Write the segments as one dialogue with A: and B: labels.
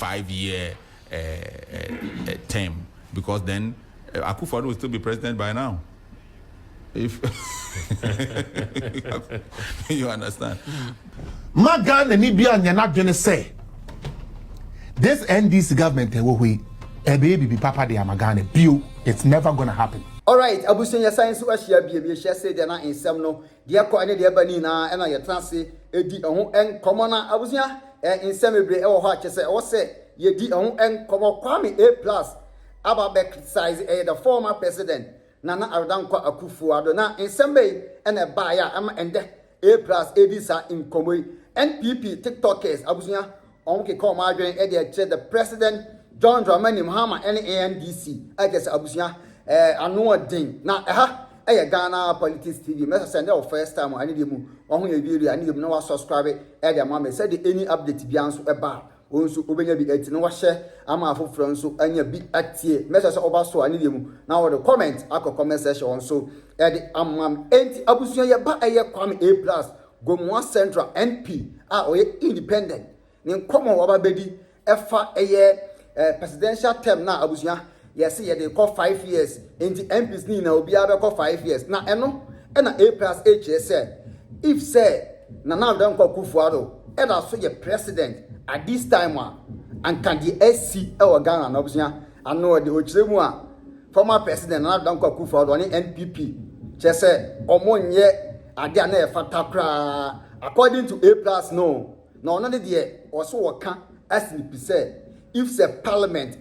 A: 5-year term, because then Akufo-Addo will still be president by now. If you understand.
B: Magan and Libya and you're not gonna say this NDC government a baby papa de Amagane bill, it's never gonna happen.
C: All right, abusunya science wa share bia share say de na ensem no de ko ane de bani na na ye transe edi ho en komo na abusunya ensem ebre e wo ho ache say wo say ye di ho en komo Kwame A+ aba be criticize the former president Nana Adanko Akufo-Addo na ensem be ene ba ya ama ende A+ edi sa in komo NPP TikTokers abusunya on ke come adwen e de the president John Dramani Mahama and ANDC I guess abusunya ano den na Ghana Politics TV message send the first time I need mu ohun ye video I need mu na subscribe dey ma me said any update bi anso eba onso obenya bi ati na wa share ama afofro nso anya bi atie message oba so I need mu na wo the comment comment section so dey amam enti abusunya ye ba Kwame A+ Gomwa Central NP oye independent ni nkomo wa ba bedi efa presidential term na abusunya yes they call 5 years into MPs ni na obi abe call 5 years na eno na A+H say if say Nana Akufo-Addo e da so ye president at this time and can the SC e Ghana na abusunya ano de ochiremu a former president Nana Akufo-Addo ni NPP che say omonye ade na e fata kra according to A+ no no de also waka asNPP say if the parliament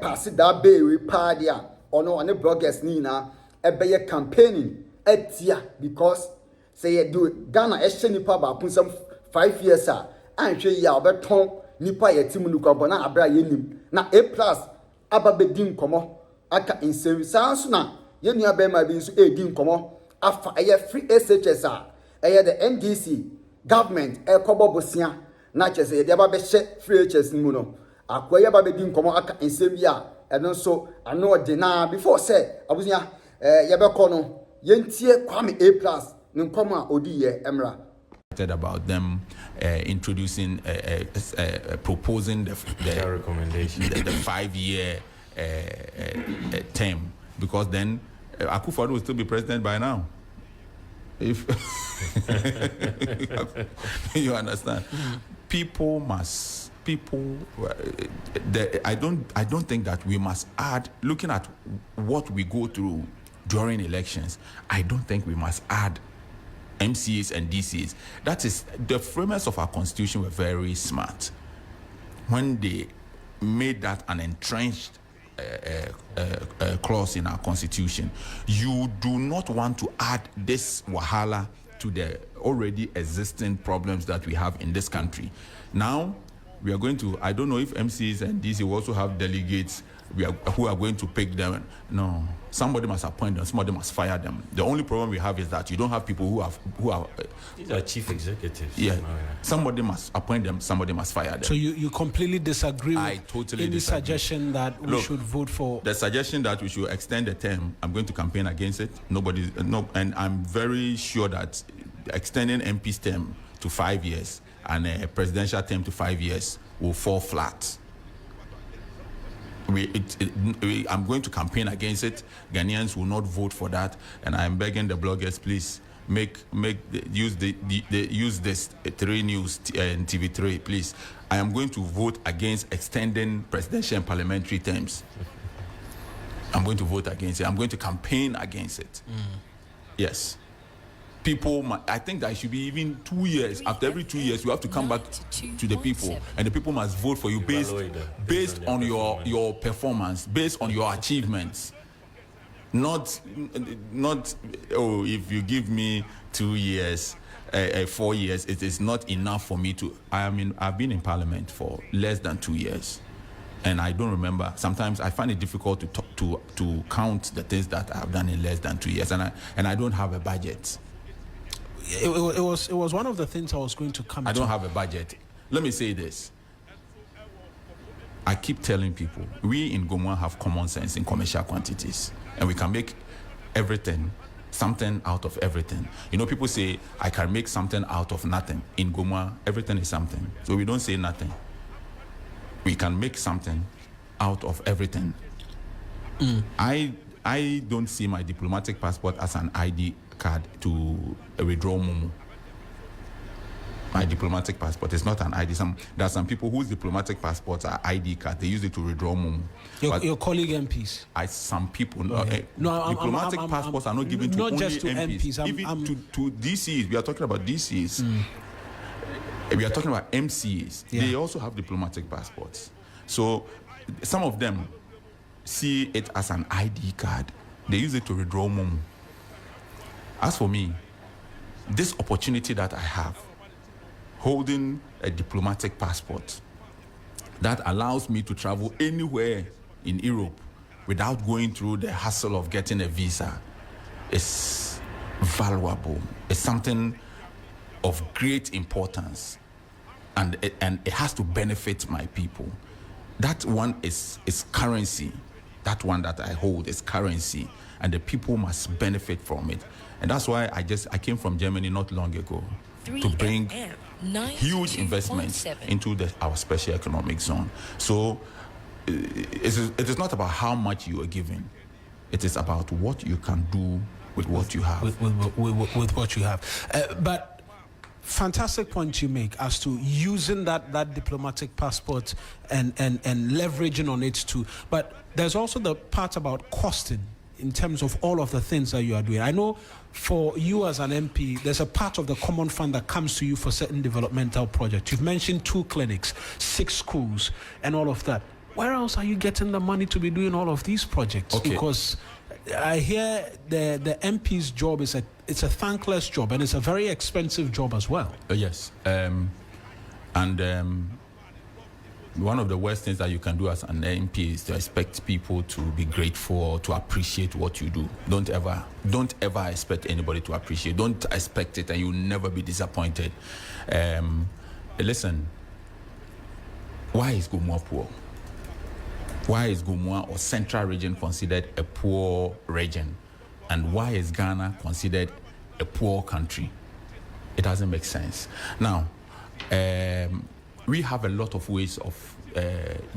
C: pass that bill we party or no any bloggers ni na be campaigning etia because say you do Ghana nipa ba pun some 5 years and hwe ya obeton nipa ye timu nu kwabo na abra ye nim na A+ aba be din komo aka insem sanso na ye nua be ma bi nso e din komo afa free SHS the NDC government kobo bosia na chese ye aba be hye free HS mu no akwaya ba be din komo aka insem ya eno so ano de na before say abusunya ye be ko no ye ntie Kwame A+ ne nkomo a odi ye emra
A: about them introducing proposing the recommendation the 5-year term, because then Akufo-Addo will still be president by now. If you understand, I don't think that we must add, looking at what we go through during elections, I don't think we must add MCAs and DCAs. That is, the framers of our constitution were very smart when they made that an entrenched clause in our constitution. You do not want to add this wahala to the already existing problems that we have in this country. Now, we are going to, I don't know if MCs and DC will also have delegates who are going to pick them. No, somebody must appoint them, somebody must fire them. The only problem we have is that you don't have people who are
D: these are chief executives.
A: Yeah, somebody must appoint them, somebody must fire them.
E: So you completely disagree with
A: I totally
E: any
A: disagree.
E: Suggestion that we should vote for?
A: The suggestion that we should extend the term, I'm going to campaign against it. And I'm very sure that extending MP's term to 5 years and a presidential term to 5 years will fall flat. I'm going to campaign against it. Ghanaians will not vote for that, and I'm begging the bloggers, please use this 3 News and TV3, please. I am going to vote against extending presidential and parliamentary terms. I'm going to vote against it. I'm going to campaign against it. Yes. I think that it should be even 2 years. After every 2 years, you have to come back to the people, and the people must vote for you based on your performance, based on your achievements. Not if you give me 2 years, 4 years, it is not enough for me to. I've been in Parliament for less than 2 years, and I don't remember. Sometimes I find it difficult to count the things that I have done in less than 2 years, and I don't have a budget.
E: It was one of the things I was going to come to.
A: I don't have a budget. Let me say this. I keep telling people, we in Gomwa have common sense in commercial quantities, and we can make something out of everything. You know, people say, I can make something out of nothing. In Gomwa, everything is something. So we don't say nothing. we can make something out of everything. I don't see my diplomatic passport as an ID card to withdraw Mumu. My diplomatic passport is not an ID. There are some people whose diplomatic passports are ID cards. They use it to withdraw Mumu.
E: Your colleague MPs?
A: Some people.
E: Diplomatic
A: passports are not given to
E: not
A: only
E: just to MPs.
A: Even to DCs. We are talking about DCs. We are talking about MCAs.
E: Yeah.
A: They also have diplomatic passports. So some of them see it as an ID card. They use it to withdraw Mumu. As for me, this opportunity that I have, holding a diplomatic passport that allows me to travel anywhere in Europe without going through the hassle of getting a visa, is valuable. It's something of great importance, and it has to benefit my people. That one is currency. That one that I hold is currency, and the people must benefit from it. And that's why I came from Germany not long ago to bring huge investments into our special economic zone. So it is not about how much you are giving. It is about what you can do with what you have.
E: With what you have. But fantastic point you make as to using that diplomatic passport and leveraging on it too. But there's also the part about costing in terms of all of the things that you are doing. I know for you as an MP, there's a part of the common fund that comes to you for certain developmental projects. You've mentioned 2 clinics, 6 schools, and all of that. Where else are you getting the money to be doing all of these projects?
A: Okay.
E: Because I hear the MP's job it's a thankless job, and it's a very expensive job as well.
A: Yes. One of the worst things that you can do as an MP is to expect people to be grateful or to appreciate what you do. Don't ever expect anybody to appreciate. Don't expect it, and you'll never be disappointed. Listen, why is Gumua poor? Why is Gumua or Central Region considered a poor region? And why is Ghana considered a poor country? It doesn't make sense. Now, we have a lot of ways of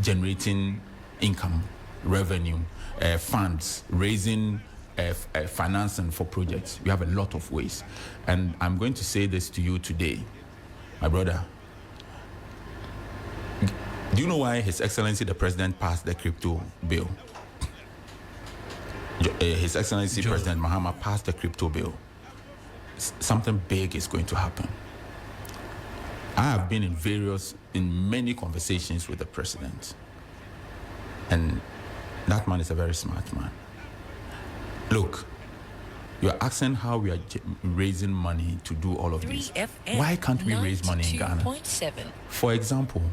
A: generating income, revenue, funds, raising financing for projects. We have a lot of ways. And I'm going to say this to you today, my brother. Do you know why His Excellency the President passed the crypto bill? His Excellency President Mahama passed the crypto bill. Something big is going to happen. I have been in many conversations with the president, and that man is a very smart man. Look, you're asking how we are raising money to do all of this. Why can't we raise money in Ghana? For example,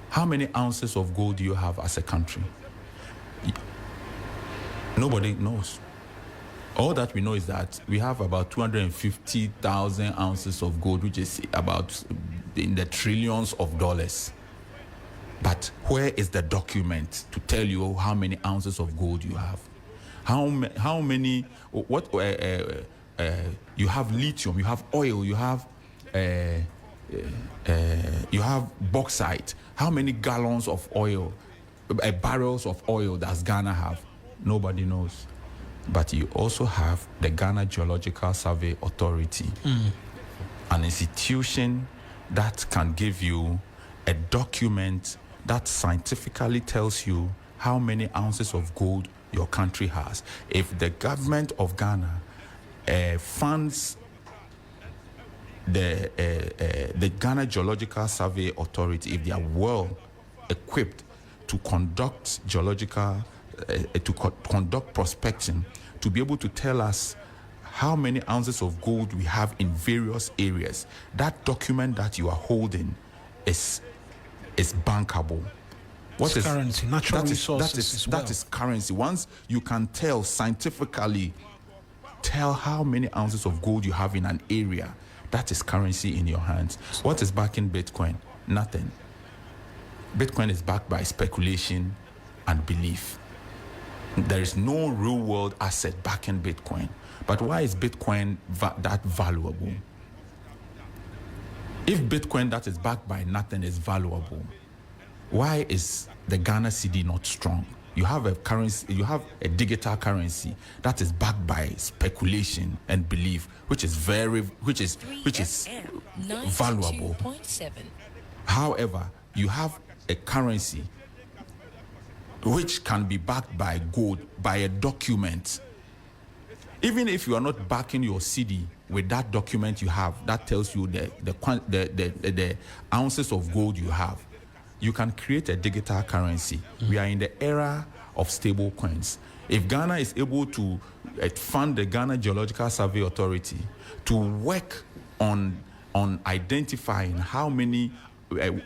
A: how many ounces of gold do you have as a country? Nobody knows. All that we know is that we have about 250,000 ounces of gold, which is about in the trillions of dollars. But where is the document to tell you how many ounces of gold you have? How many? What? You have lithium, you have oil, you have bauxite. How many gallons of oil, barrels of oil does Ghana have? Nobody knows. But you also have the Ghana Geological Survey Authority, an institution that can give you a document that scientifically tells you how many ounces of gold your country has. If the government of Ghana funds the Ghana Geological Survey Authority, if they are well equipped to conduct conduct prospecting, to be able to tell us how many ounces of gold we have in various areas, that document that you are holding is bankable.
E: What is currency? Natural resources.
A: That is currency. Once you can tell scientifically, tell how many ounces of gold you have in an area, that is currency in your hands. What is backing Bitcoin? Nothing. Bitcoin is backed by speculation and belief. There is no real world asset backing Bitcoin. But why is Bitcoin that valuable? If Bitcoin that is backed by nothing is valuable, why is the Ghana cedi not strong? You have a currency, you have a digital currency that is backed by speculation and belief, which is valuable. However, you have a currency which can be backed by gold, by a document. Even if you are not backing your cedi with that document you have, that tells you the ounces of gold you have, you can create a digital currency. We are in the era of stable coins. If Ghana is able to fund the Ghana Geological Survey Authority to work on identifying how many,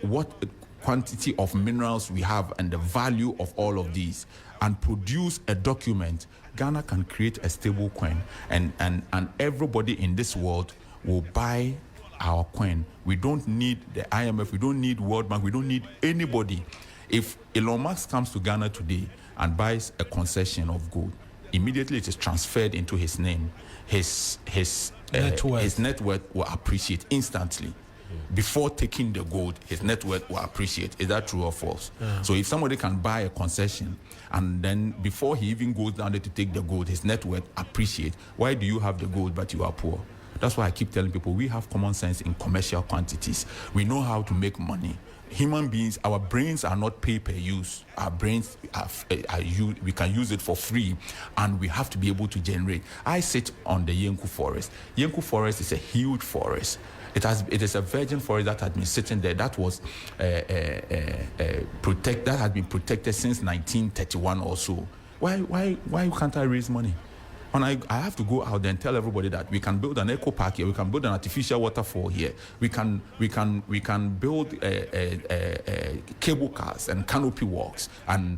A: what quantity of minerals we have and the value of all of these, and produce a document, Ghana can create a stable coin, and everybody in this world will buy our coin. We don't need the IMF, we don't need World Bank, we don't need anybody. If Elon Musk comes to Ghana today and buys a concession of gold, immediately it is transferred into his name. His net worth will appreciate instantly. Before taking the gold, his net worth will appreciate. Is that true or false? So if somebody can buy a concession and then before he even goes down there to take the gold, his net worth appreciate, why do you have the gold but you are poor? That's why I keep telling people we have common sense in commercial quantities. We know how to make money. Human beings, our brains are not pay-per-use. Our brains are used, we can use it for free, and we have to be able to generate. I sit on the Yenku forest. Yenku forest is a huge forest. It is a virgin forest that had been sitting there. That was that had been protected since 1931 or so. Why can't I raise money? And I have to go out there and tell everybody that we can build an eco park here, we can build an artificial waterfall here, we can build cable cars and canopy walks and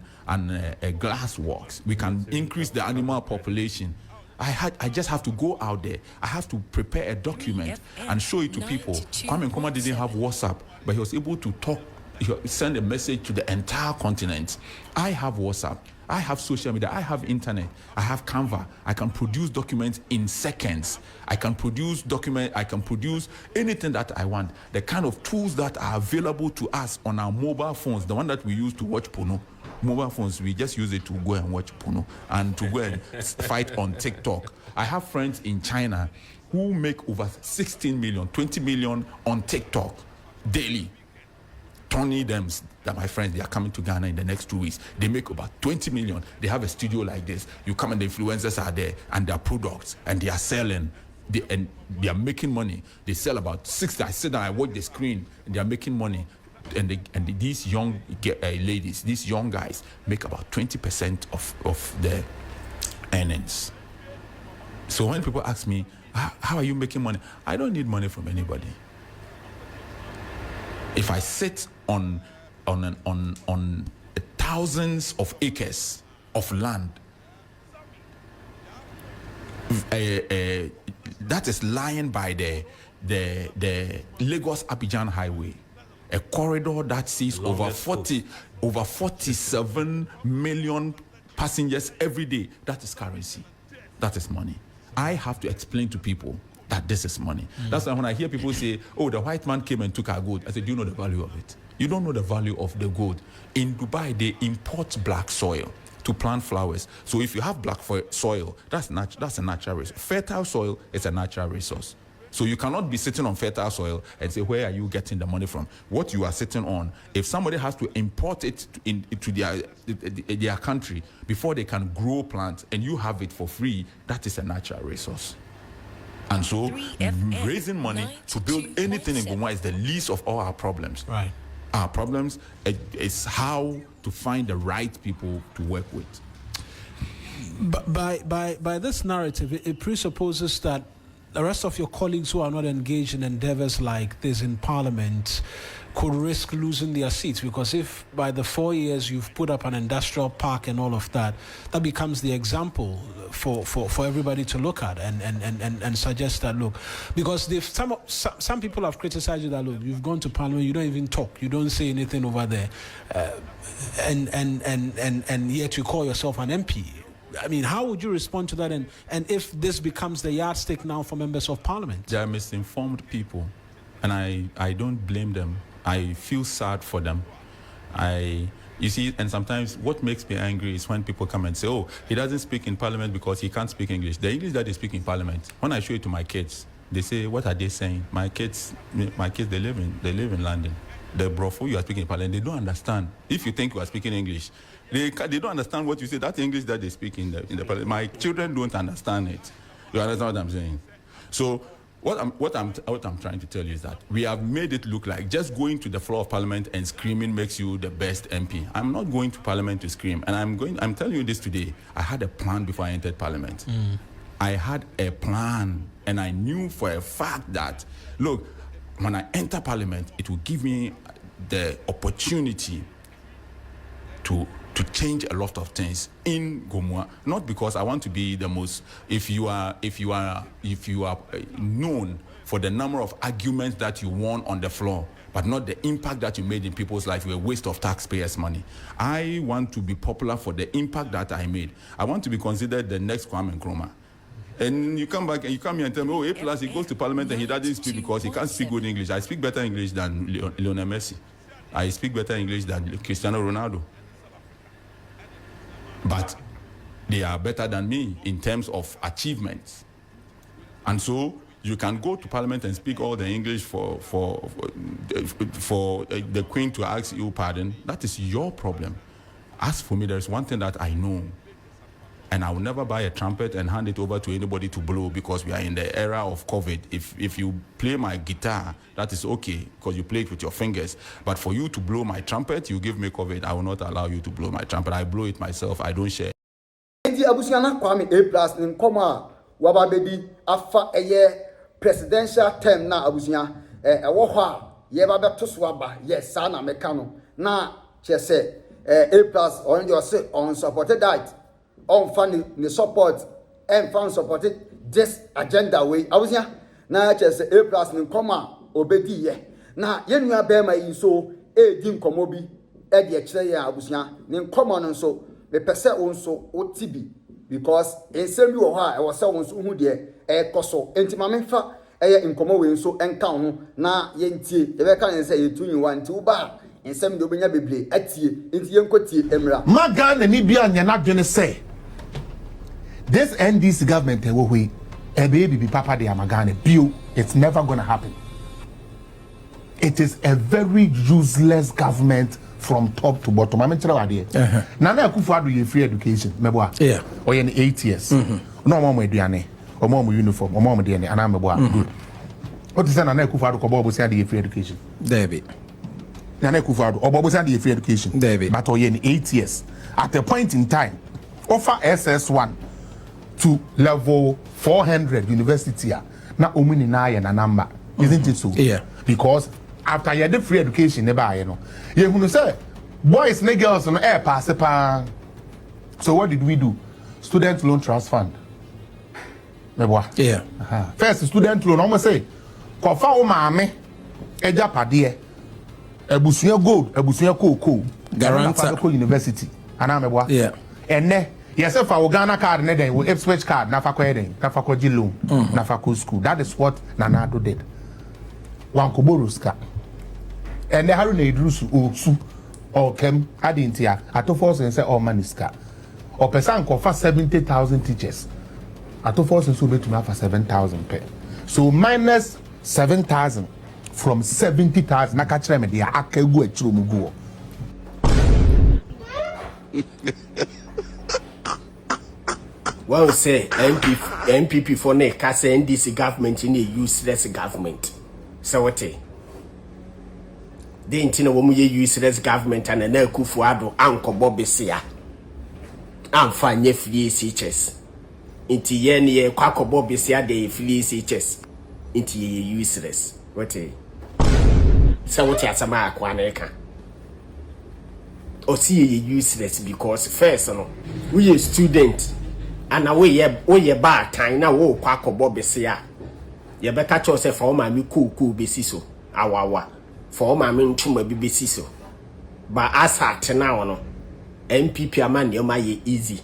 A: glass walks. We can increase the animal population. I just have to go out there. I have to prepare a document and show it to people. Kwame Nkrumah didn't have WhatsApp, but he was able to send a message to the entire continent. I have WhatsApp. I have social media, I have internet, I have Canva. I can produce documents in seconds. I can produce anything that I want. The kind of tools that are available to us on our mobile phones, the one that we use to watch porno. Mobile phones, we just use it to go and watch porno and to go and fight on TikTok. I have friends in China who make over 16 million, 20 million on TikTok daily. Tony Dems, that my friends, they are coming to Ghana in the next 2 weeks. They make about 20 million. They have a studio like this. You come and the influencers are there and their products and they are selling. And they are making money. They sell about 60. I sit down, I watch the screen and they are making money. And these young ladies, these young guys make about 20% of their earnings. So when people ask me, how are you making money? I don't need money from anybody. If I sit on thousands of acres of land, that is lying by the Lagos Abidjan highway, a corridor that sees over 47 million passengers every day. That is currency. That is money. I have to explain to people that this is money. That's why when I hear people say, oh, the white man came and took our gold, I say, do you know the value of it? You don't know the value of the gold. In Dubai, they import black soil to plant flowers. So if you have black soil, that's a natural resource. Fertile soil is a natural resource. So you cannot be sitting on fertile soil and say, where are you getting the money from? What you are sitting on, if somebody has to import it into their country before they can grow plants and you have it for free, that is a natural resource. And so raising money to build anything in Goma is the least of all our problems.
E: Right.
A: Our problems is how to find the right people to work with.
E: But by this narrative, it presupposes that the rest of your colleagues who are not engaged in endeavors like this in Parliament could risk losing their seats, because if by the 4 years you've put up an industrial park and all of that, that becomes the example for everybody to look at and suggest that, look, because some people have criticized you that, look, you've gone to Parliament, you don't even talk, you don't say anything over there, and yet you call yourself an MP. I mean, how would you respond to that? And if this becomes the yardstick now for members of Parliament?
A: They are misinformed people, and I don't blame them. I feel sad for them. You see, and sometimes what makes me angry is when people come and say, oh, he doesn't speak in parliament because he can't speak English. The English that they speak in parliament, when I show it to my kids, they say, what are they saying? My kids, they live in London. The brofo you are speaking in parliament, they don't understand. If you think you are speaking English, they don't understand what you say. That's English that they speak in the parliament. My children don't understand it. You understand what I'm saying? So what I'm trying to tell you is that we have made it look like just going to the floor of parliament and screaming makes you the best MP. I'm not going to parliament to scream, and I'm telling you this today. I had a plan before I entered parliament. I had a plan, and I knew for a fact that, look, when I enter parliament, it will give me the opportunity to change a lot of things in Gomua. Not because I want to be the most. If you are known for the number of arguments that you won on the floor, but not the impact that you made in people's life, you're a waste of taxpayers' money. I want to be popular for the impact that I made. I want to be considered the next Kwame Nkrumah. And you come back and you come here and tell me, oh, A+, he goes to parliament and he doesn't speak because he can't speak good English. I speak better English than Lionel Messi. I speak better English than Cristiano Ronaldo. But they are better than me in terms of achievements. And so you can go to parliament and speak all the English for the Queen to ask you pardon. That is your problem. As for me, there's one thing that I know. And I will never buy a trumpet and hand it over to anybody to blow because we are in the era of COVID. If you play my guitar, that is okay because you play it with your fingers. But for you to blow my trumpet, you give me COVID. I will not allow you to blow my trumpet. I blow it myself. I don't share.
C: Ndi abusiana Kwame A+ ni nkoma wababedi afa presidential term na abusia ewo ho a ye ba beto so aba yes sa na meka no na chese A+ on your say on supported that on fan the support and fan supported this agenda way abusia na chese A+ ni nkoma obedi ye na yenua be ma yi so di nkomo bi e de kire ye abusia ni nkoma no so me pese onso otibi because ensem bi wo ha e wo se onso hu de e koso entima me fa eye nkomo we nso enka ho na ye ntie ye be ka nse ye tunyiwa nti wo ba ensem de obenya beble atie nti ye nkotie emra
B: maga na ni bia nya na dwene say this NDC government e wo hwe e be papa de amagane bio it's never going to happen. It is a very useless government from top to bottom. I'm telling you, Nana Akufo-Addo ye free education. Meboa. Yeah. Or in 8 years. No more mediane. Or more uniform. Or more mediane. And I'm meboa. Good. What is Nana Akufo-Addo? Kobo say the free education. David. Nana Akufo-Addo. Or Bobo say the free education. David. But or in 8 years, at a point in time, offer SS1 to level 400 university. Na omini na ya na number. Isn't it so? Yeah. Because after you had free education, never know. You who say boys and girls on air pass. So what did we do? Student loan trust fund. Yeah. First student loan, almost say, Kofa o mame, eja padie, ebusuya gold, ebusuya cocoa, guarantor university. Anameboa. Yeah. And ne, yes, if I Ghana card, ne then with Ipswich card, nafako eden, nafako loan, nafako school. That is what Nanado did. Wankoboruska. And they have no drusu osu or kem adintia ato force and say all maniska or person for 70,000 teachers ato force and so be to me for 7,000 per so minus 7,000 from 70,000 na catch them dia akegu echiro muguo.
F: Well say MPP for ne ka say NDC government in a useless government. So what they intend a woman useless government and an Akufo-Addo Uncle Bobby Sia. I'm fine ye free teachers. Into ye near Quaco Bobby Sia de free teachers. Into ye useless. What so what has a mark one acre? Or see ye useless because first we a student and away ye bad time now Quaco Bobby Sia. You better catch yourself for my cool besiso. Awawa. For my main chuma besiso. But as at now, MPP a man near my easy.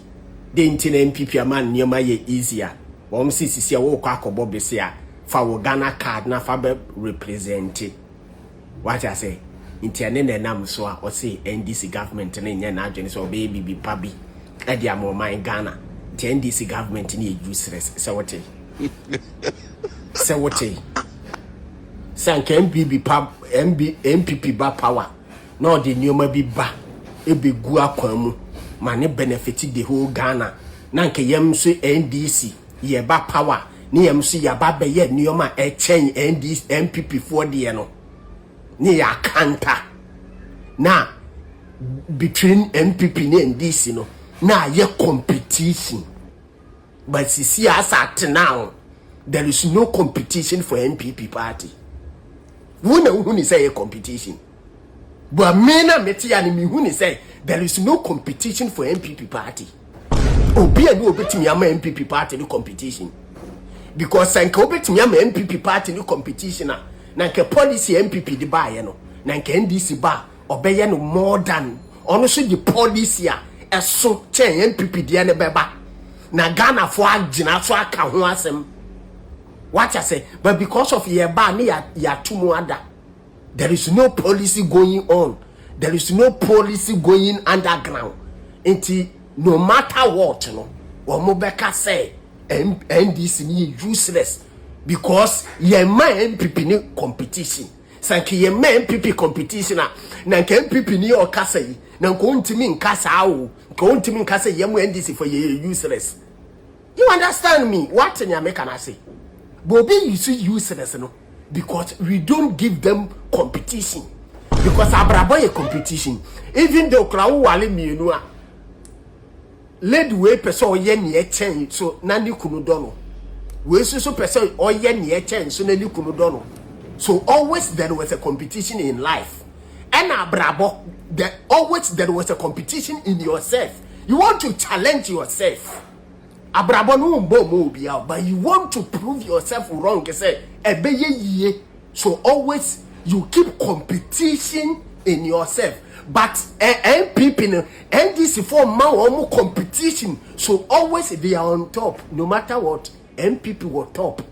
F: Didn't MPP a man near my easier. One sissy a walk or Bobbesia. For Ghana card na faber represented. What I say? Intiane na nam so a o say NDC government na nya na adwene so baby bi pabi e dia mo man Ghana the NDC government ni useless say what say what san can MPP ba power no the nyoma bi ba e be gu akwan mu ma ne benefit the whole Ghana na nke yam so NDC ye ba power ni yam so ya ba be ye nyoma e chen NDC MPP for the no ni ya kanta na between MPP and NDC no na ye competition but see as at now there is no competition for MPP party who say a competition but me na meti ya ni me who say there is no competition for MPP party obi and obetimi ama MPP party no competition because sanka obetimi ama MPP party no competition na nke policy MPP di ba ye no na nke NDC ba obeye no more than ono so the policy a eso chen MPP di ne beba na Ghana for agina so aka ho asem what I say but because of ye ba ne ya tumu ada there is no policy going on there is no policy going underground until no matter what no omobeka say NDC ni useless because ye man MPP ni competition sanke ye man MPP competition na nke MPP ni okasa yi na nko ntimi nkasa awo nko ntimi nkasa ye mu NDC for ye useless. You understand me what nya make can I say but you see useless no because we don't give them competition because abrabo ye competition even though krawo wale mienu a led way person oye ne e chen so na ni kunu do no we so person oye ne e chen so na ni kunu do no so always there was a competition in life and abrabo there always there was a competition in yourself you want to challenge yourself abrabo no mbo mo bia but you want to prove yourself wrong say ebeye yie so always you keep competition in yourself but MPP and this for man competition so always they are on top no matter what MPP were top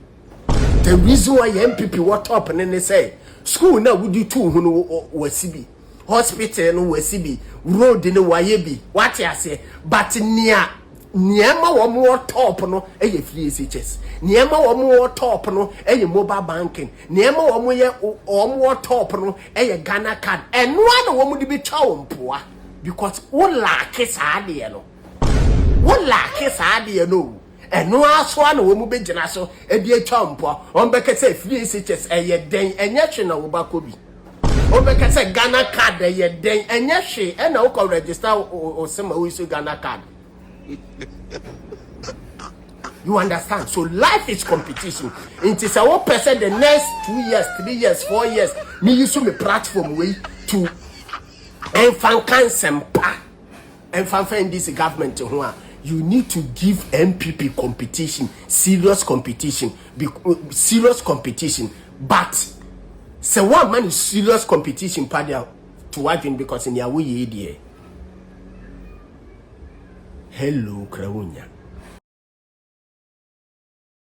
F: the reason why MPP were top and then they say school now would do two wasibi hospital no wasibi road no wayebi what I say but near niema wo mo top no eye free SHS niema wo mo top no eye mobile banking niema wo mo ye wo top no eye Ghana card eno na wo mo di bi twa wo mpoa because wo lack saade no wo lack saade no eno aso na wo mo be gina so e bi twa mpoa on be kese free SHS eye den enye hwe na wo ba ko bi on be kese Ghana card eye den enye hwe e na wo ko register o sema wo iso Ghana card. You understand? So life is competition. It is our person the next 2 years, 3 years, 4 years. Me use my platform way to enfankan sempa. Enfankan this government you need to give MPP competition, serious competition, serious competition. But say one man is serious competition padia to win because in your way. Hello, Krawunya.